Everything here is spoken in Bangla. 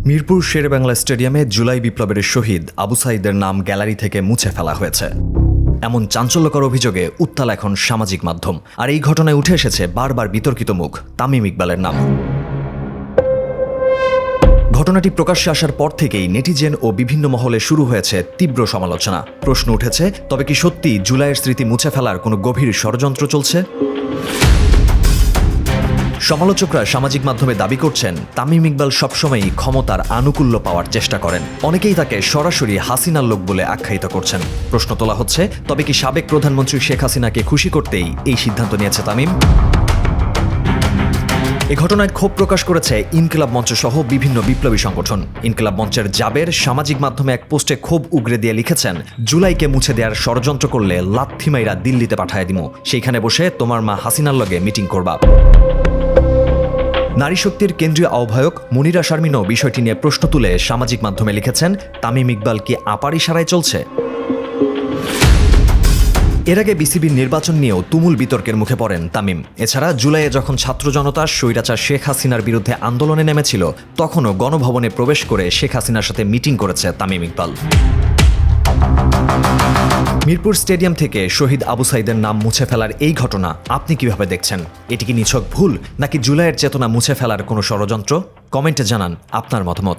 মিরপুর শেরেবাংলা স্টেডিয়ামে জুলাই বিপ্লবের শহীদ আবু সাঈদের নাম গ্যালারি থেকে মুছে ফেলা হয়েছে। এমন চাঞ্চল্যকর অভিযোগে উত্তাল এখন সামাজিক মাধ্যম। আর এই ঘটনায় উঠে এসেছে বারবার বিতর্কিত মুখ তামিম ইকবালের নাম। ঘটনাটি প্রকাশ্যে আসার পর থেকেই নেটিজেন ও বিভিন্ন মহলে শুরু হয়েছে তীব্র সমালোচনা। প্রশ্ন উঠেছে, তবে কি সত্যি জুলাইয়ের স্মৃতি মুছে ফেলার কোনো গভীর ষড়যন্ত্র চলছে? সমালোচকরা সামাজিক মাধ্যমে দাবি করছেন, তামিম ইকবাল সবসময়ই ক্ষমতার আনুকূল্য পাওয়ার চেষ্টা করেন। অনেকেই তাকে সরাসরি হাসিনার লোক বলে আখ্যায়িত করছেন। প্রশ্ন তোলা হচ্ছে, তবে কি সাবেক প্রধানমন্ত্রী শেখ হাসিনাকে খুশি করতেই এই সিদ্ধান্ত নিয়েছে তামিম? এ ঘটনায় ক্ষোভ প্রকাশ করেছে ইনকিলাব মঞ্চ সহ বিভিন্ন বিপ্লবী সংগঠন। ইনকিলাব মঞ্চের জাবের সামাজিক মাধ্যমে এক পোস্টে ক্ষোভ উগরে দিয়ে লিখেছেন, জুলাইকে মুছে দেওয়ার ষড়যন্ত্র করলে লাথি মাইরা দিল্লিতে পাঠায় দিমু, সেইখানে বসে তোমার মা হাসিনার লগে মিটিং করবা। নারী শক্তির কেন্দ্রীয় আহ্বায়ক মুনিরা শারমিনও বিষয়টি নিয়ে প্রশ্ন তুলে সামাজিক মাধ্যমে লিখেছেন, তামিম ইকবাল কি আপার ইশারায় চলছে? এর আগে বিসিবির নির্বাচন নিয়েও তুমুল বিতর্কের মুখে পড়েন তামিম। এছাড়া জুলাইয়ে যখন ছাত্র জনতা স্বৈরাচার শেখ হাসিনার বিরুদ্ধে আন্দোলনে নেমেছিল, তখনও গণভবনে প্রবেশ করে শেখ হাসিনার সাথে মিটিং করেছে তামিম ইকবাল। মিরপুর স্টেডিয়াম থেকে শহীদ আবু সাঈদের নাম মুছে ফেলার এই ঘটনা আপনি কিভাবে দেখছেন? এটি কি নিছক ভুল, নাকি জুলাইয়ের চেতনা মুছে ফেলার কোনো ষড়যন্ত্র? কমেন্টে জানান আপনার মতামত।